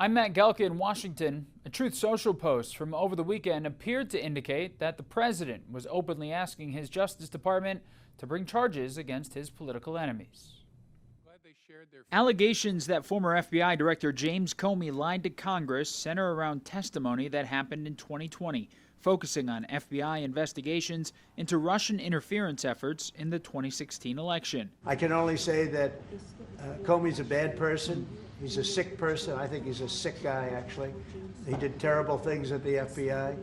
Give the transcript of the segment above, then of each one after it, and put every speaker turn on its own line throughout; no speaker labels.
I'm Matt Gelka in Washington. A Truth Social post from over the weekend appeared to indicate that the president was openly asking his Justice Department to bring charges against his political enemies. Allegations that former FBI Director James Comey lied to Congress center around testimony that happened in 2020, focusing on FBI investigations into Russian interference efforts in the 2016 election.
I can only say that Comey's a bad person. He's a sick person. I think he's a sick guy, actually. He did terrible things at the FBI.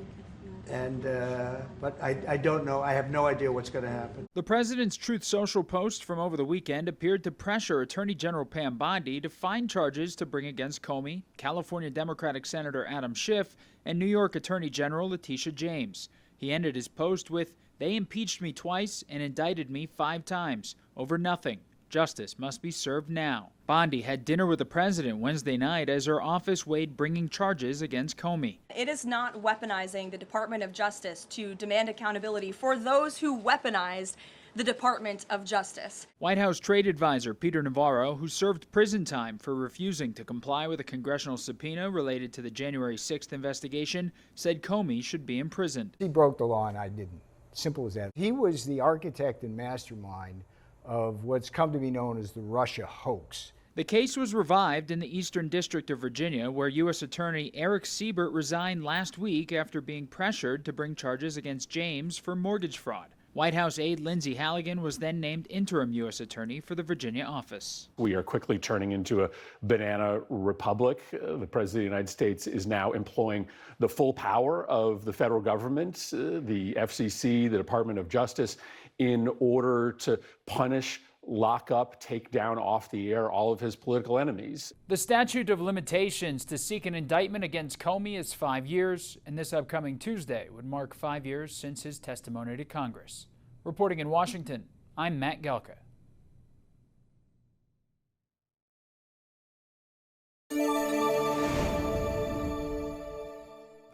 But I don't know. I have no idea what's going to happen.
The president's Truth Social post from over the weekend appeared to pressure Attorney General Pam Bondi to find charges to bring against Comey, California Democratic Senator Adam Schiff, and New York Attorney General Letitia James. He ended his post with, "They impeached me twice and indicted me 5 times over nothing. Justice must be served now." Bondi had dinner with the president Wednesday night as her office weighed bringing charges against Comey.
It is not weaponizing the Department of Justice to demand accountability for those who weaponized the Department of Justice.
White House trade advisor Peter Navarro, who served prison time for refusing to comply with a congressional subpoena related to the January 6th investigation, said Comey should be imprisoned.
He broke the law and I didn't. Simple as that. He was the architect and mastermind of what's come to be known as the Russia hoax.
The case was revived in the Eastern District of Virginia, where U.S. Attorney Eric Siebert resigned last week after being pressured to bring charges against James for mortgage fraud. White House aide Lindsey Halligan was then named interim U.S. Attorney for the Virginia office.
We are quickly turning into a banana republic. The President of the United States is now employing the full power of the federal government, the FCC, the Department of Justice, in order to punish, lock up, take down off the air all of his political enemies.
The statute of limitations to seek an indictment against Comey is 5 years, and this upcoming Tuesday would mark 5 years since his testimony to Congress. Reporting in Washington, I'm Matt Gelka.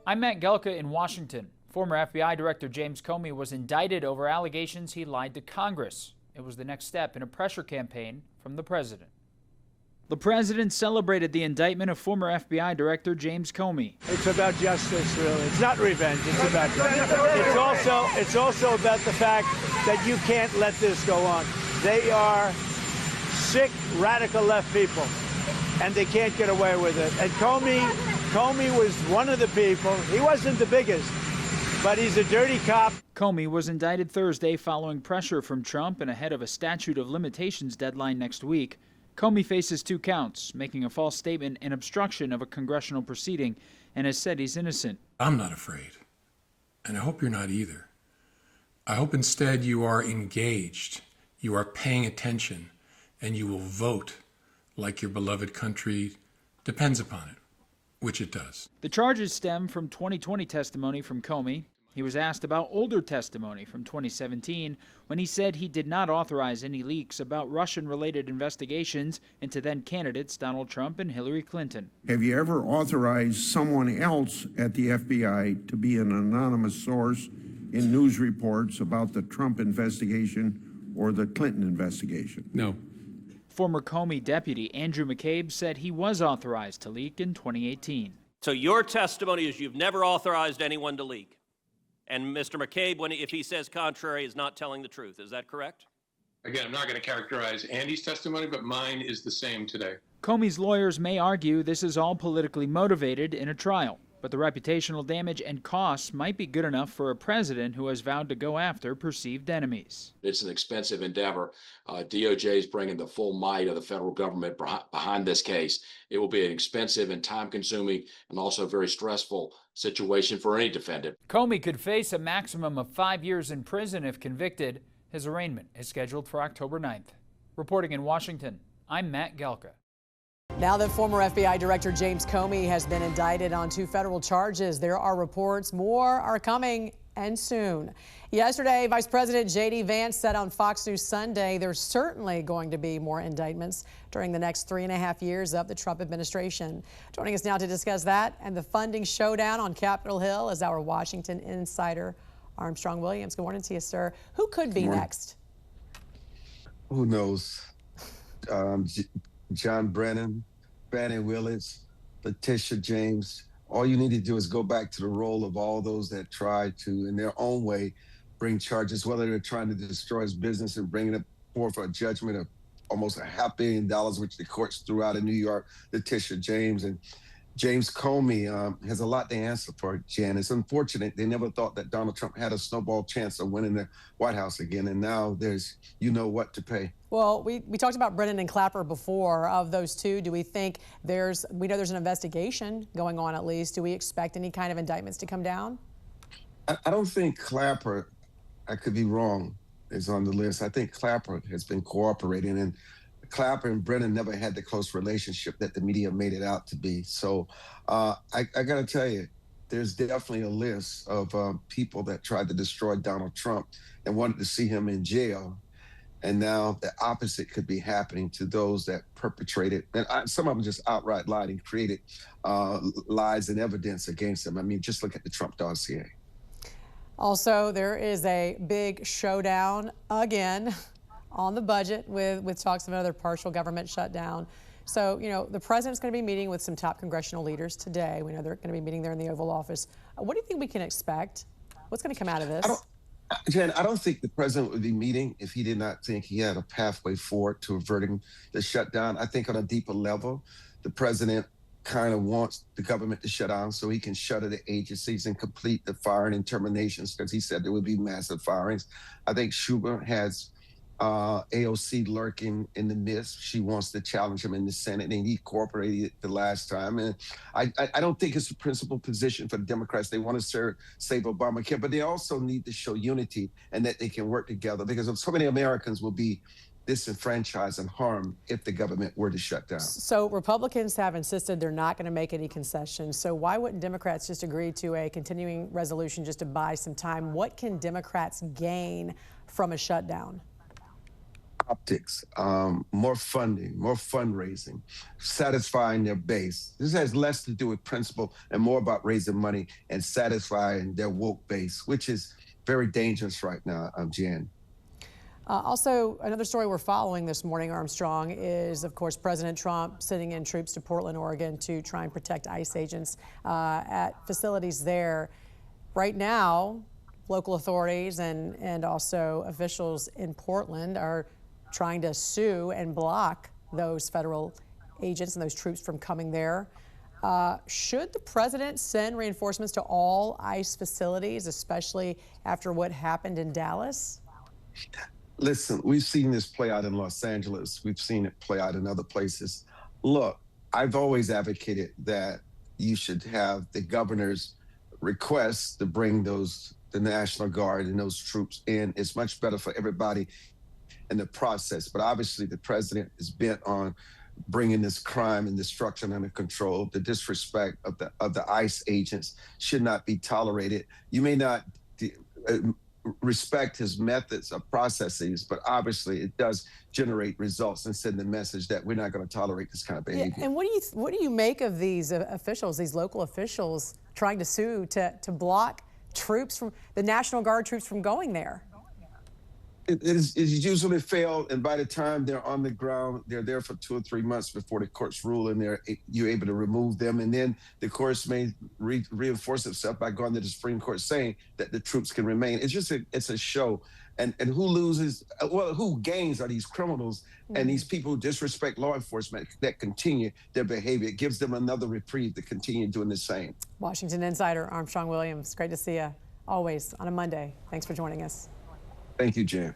I'm Matt Gelka in Washington. Former FBI Director James Comey was indicted over allegations he lied to Congress. It was the next step in a pressure campaign from the president. The president celebrated the indictment of former FBI Director James Comey.
It's about justice, really. It's not revenge. It's about justice. It's also about the fact that you can't let this go on. They are sick, radical left people, and they can't get away with it. And Comey was one of the people. He wasn't the biggest, but he's a dirty cop.
Comey was indicted Thursday following pressure from Trump and ahead of a statute of limitations deadline next week. Comey faces 2 counts, making a false statement and obstruction of a congressional proceeding, and has said he's innocent.
I'm not afraid, and I hope you're not either. I hope instead you are engaged, you are paying attention, and you will vote like your beloved country depends upon it, which it does.
The charges stem from 2020 testimony from Comey. He was asked about older testimony from 2017 when he said he did not authorize any leaks about Russian-related investigations into then-candidates Donald Trump and Hillary Clinton.
Have you ever authorized someone else at the FBI to be an anonymous source in news reports about the Trump investigation or the Clinton investigation?
No.
Former Comey deputy Andrew McCabe said he was authorized to leak in 2018.
So your testimony is you've never authorized anyone to leak? And Mr. McCabe, if he says contrary, is not telling the truth. Is that correct?
Again, I'm not going to characterize Andy's testimony, but mine is the same today.
Comey's lawyers may argue this is all politically motivated in a trial, but the reputational damage and costs might be good enough for a president who has vowed to go after perceived enemies.
It's an expensive endeavor. DOJ is bringing the full might of the federal government behind this case. It will be an expensive and time-consuming and also very stressful situation for any defendant.
Comey could face a maximum of 5 years in prison if convicted. His arraignment is scheduled for October 9th. Reporting in Washington, I'm Matt Gelka.
Now that former FBI Director James Comey has been indicted on 2 federal charges, there are reports more are coming, and soon. Yesterday, Vice President J.D. Vance said on Fox News Sunday there's certainly going to be more indictments during the next 3.5 years of the Trump administration. Joining us now to discuss that and the funding showdown on Capitol Hill is our Washington insider, Armstrong Williams. Good morning to you, sir. Who could be next?
Who knows? John Brennan, Brandon Willis, Letitia James. All you need to do is go back to the role of all those that tried to, in their own way, bring charges, whether they're trying to destroy his business and bringing it forth a judgment of almost $500 million, which the courts threw out in New York. Letitia James and James Comey has a lot to answer for, Jan. It's unfortunate. They never thought that Donald Trump had a snowball chance of winning the White House again. And now there's, you know what to pay.
Well, we talked about Brennan and Clapper before. Of those two, do we think we know there's an investigation going on at least. Do we expect any kind of indictments to come down?
I don't think Clapper, I could be wrong, is on the list. I think Clapper has been cooperating, and Clapper and Brennan never had the close relationship that the media made it out to be. So I got to tell you, there's definitely a list of people that tried to destroy Donald Trump and wanted to see him in jail. And now the opposite could be happening to those that perpetrated, and some of them just outright lied and created lies and evidence against him. I mean, just look at the Trump dossier.
Also, there is a big showdown again on the budget with talks of another partial government shutdown. So, you know, the president's going to be meeting with some top congressional leaders today. We know they're going to be meeting there in the Oval Office. What do you think we can expect? What's going to come out of this?
Jen, I don't think the president would be meeting if he did not think he had a pathway forward to averting the shutdown. I think on a deeper level, the president kind of wants the government to shut down so he can shutter the agencies and complete the firing and terminations, because he said there would be massive firings. I think Schumer has AOC lurking in the midst. She wants to challenge him in the Senate, and he cooperated the last time. And I don't think it's a principal position for the Democrats. They want to save Obamacare, but they also need to show unity and that they can work together, because so many Americans will be disenfranchised and harmed if the government were to shut down.
So Republicans have insisted they're not going to make any concessions. So why wouldn't Democrats just agree to a continuing resolution just to buy some time? What can Democrats gain from a shutdown?
Optics, more funding, more fundraising, satisfying their base. This has less to do with principle and more about raising money and satisfying their woke base, which is very dangerous right now, Jan.
Also, another story we're following this morning, Armstrong, is, of course, President Trump sending in troops to Portland, Oregon to try and protect ICE agents at facilities there. Right now, local authorities and also officials in Portland are trying to sue and block those federal agents and those troops from coming there. Should the president send reinforcements to all ICE facilities, especially after what happened in Dallas?
Listen, we've seen this play out in Los Angeles. We've seen it play out in other places. Look, I've always advocated that you should have the governor's request to bring the National Guard and those troops in. It's much better for everybody in the process. But obviously the president is bent on bringing this crime and destruction under control. The disrespect of the ICE agents should not be tolerated. You may not respect his methods of processes, but obviously it does generate results and send the message that we're not going to tolerate this kind of behavior.
Yeah, and what do you make of these officials, these local officials trying to sue to block troops from the National Guard troops from going there?
It's usually failed, and by the time they're on the ground, they're there for 2 or 3 months before the courts rule, and you're able to remove them. And then the courts may reinforce itself by going to the Supreme Court saying that the troops can remain. It's just it's a show. And who loses? Well, who gains are these criminals and these people who disrespect law enforcement that continue their behavior. It gives them another reprieve to continue doing the same.
Washington Insider Armstrong Williams, great to see you always on a Monday. Thanks for joining us.
Thank you, Jan.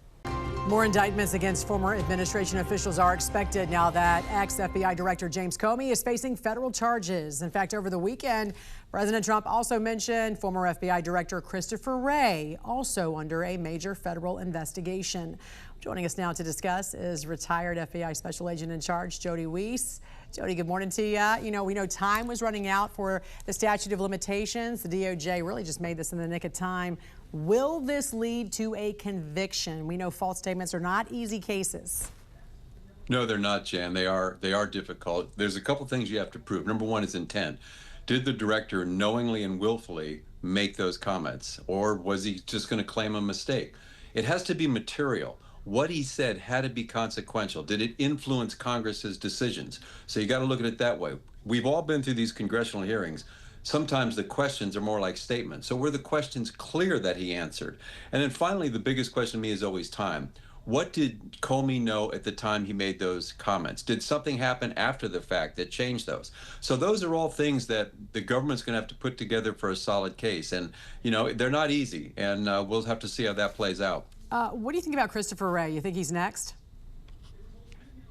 More indictments against former administration officials are expected now that ex-FBI Director James Comey is facing federal charges. In fact, over the weekend, President Trump also mentioned former FBI Director Christopher Wray, also under a major federal investigation. Joining us now to discuss is retired FBI Special Agent in Charge Jody Weis. Jody, good morning to you. You know, we know time was running out for the statute of limitations. The DOJ really just made this in the nick of time. Will this lead to a conviction? We know false statements are not easy cases.
No, they're not, Jan. They are difficult. There's a couple things you have to prove. Number one is intent. Did the director knowingly and willfully make those comments, or was he just going to claim a mistake? It has to be material. what he said had to be consequential. Did it influence Congress's decisions? So you got to look at it that way. We've all been through these congressional hearings. Sometimes the questions are more like statements. So were the questions clear that he answered? And then finally, the biggest question to me is always time. What did Comey know at the time he made those comments? Did something happen after the fact that changed those? So those are all things that the government's going to have to put together for a solid case. And, you know, they're not easy. And we'll have to see how that plays out.
What do you think about Christopher Wray? You think he's next?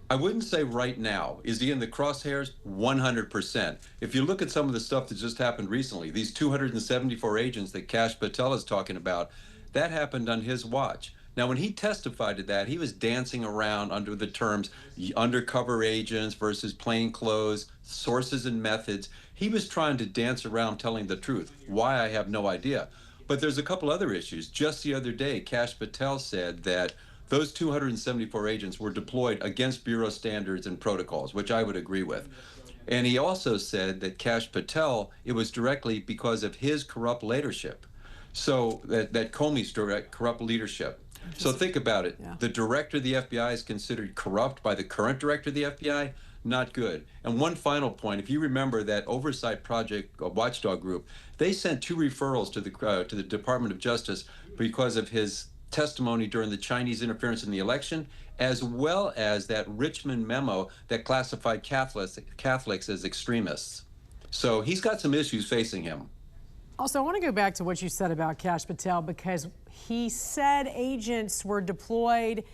I wouldn't say right now. Is he in the crosshairs? 100%. If you look at some of the stuff that just happened recently, these 274 agents that Kash Patel is talking about, that happened on his watch. Now, when he testified to that, he was dancing around under the terms undercover agents versus plainclothes, sources and methods. He was trying to dance around telling the truth. Why, I have no idea. But there's a couple other issues. Just the other day, Kash Patel said that those 274 agents were deployed against Bureau standards and protocols, which I would agree with. And he also said that Kash Patel, it was directly because of his corrupt leadership. So that Comey's direct corrupt leadership. So think about it. Yeah. The director of the FBI is considered corrupt by the current director of the FBI. Not good. And one final point, if you remember that Oversight Project watchdog group, they sent 2 referrals to the Department of Justice because of his testimony during the Chinese interference in the election, as well as that Richmond memo that classified Catholics as extremists. So he's got some issues facing him.
Also, I want to go back to what you said about Kash Patel, because he said agents were deployed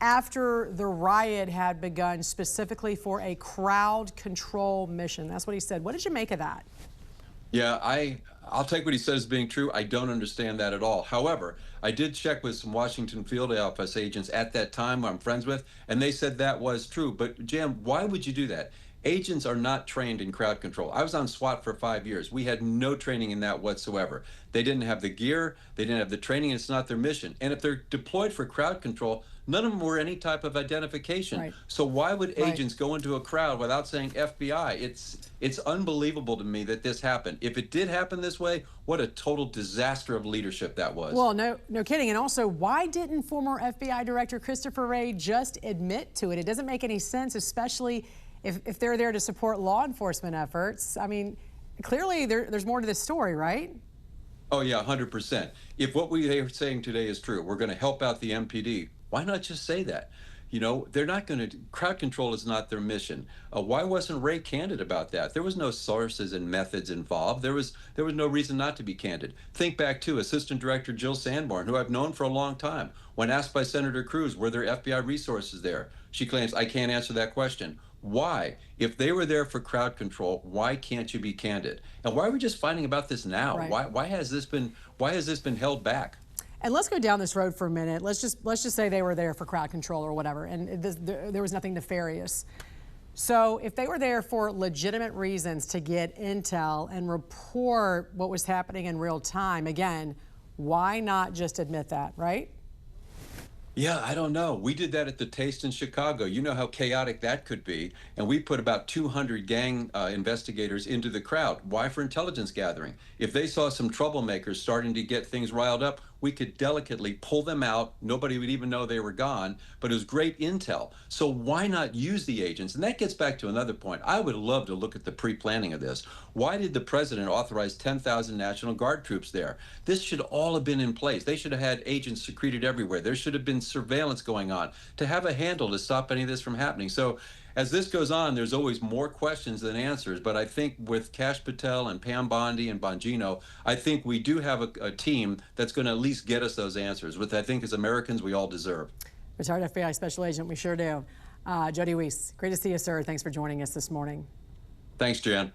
after the riot had begun specifically for a crowd control mission. That's what he said. What did you make of that?
Yeah, I'll take what he says as being true. I don't understand that at all. However, I did check with some Washington field office agents at that time I'm friends with, and they said that was true. But Jim, why would you do that? Agents are not trained in crowd control. I was on SWAT for 5 years. We had no training in that whatsoever. They didn't have the gear, they didn't have the training, it's not their mission. And if they're deployed for crowd control, none of them were any type of identification. Right. So why would agents go into a crowd without saying FBI? It's unbelievable to me that this happened. If it did happen this way, what a total disaster of leadership that was.
Well, no kidding. And also, why didn't former FBI Director Christopher Wray just admit to it? It doesn't make any sense, especially if they're there to support law enforcement efforts. I mean, clearly there's more to this story, right?
Oh, yeah, 100%. If what we are saying today is true, we're going to help out the MPD, why not just say that? You know, they're not going to, crowd control is not their mission. Why wasn't Wray candid about that? There was no sources and methods involved. There was no reason not to be candid. Think back to Assistant Director Jill Sanborn, who I've known for a long time. When asked by Senator Cruz, were there FBI resources there? She claims, I can't answer that question. Why? If they were there for crowd control, why can't you be candid? And why are we just finding about this now? Right. Why has this been held back?
And let's go down this road for a minute. Let's just say they were there for crowd control or whatever, and there was nothing nefarious. So if they were there for legitimate reasons to get intel and report what was happening in real time, again, why not just admit that, right?
Yeah, I don't know. We did that at the Taste in Chicago. You know how chaotic that could be. And we put about 200 gang investigators into the crowd. Why? For intelligence gathering. If they saw some troublemakers starting to get things riled up, we could delicately pull them out. Nobody would even know they were gone, but it was great intel. So why not use the agents? And that gets back to another point. I would love to look at the pre-planning of this. Why did the president authorize 10,000 National Guard troops there? This should all have been in place. They should have had agents secreted everywhere. There should have been surveillance going on to have a handle to stop any of this from happening. So as this goes on, there's always more questions than answers. But I think with Kash Patel and Pam Bondi and Bongino, I think we do have a team that's going to at least get us those answers, which I think as Americans we all deserve.
Retired FBI Special Agent, we sure do. Jody Weis, great to see you, sir. Thanks for joining us this morning.
Thanks, Jan.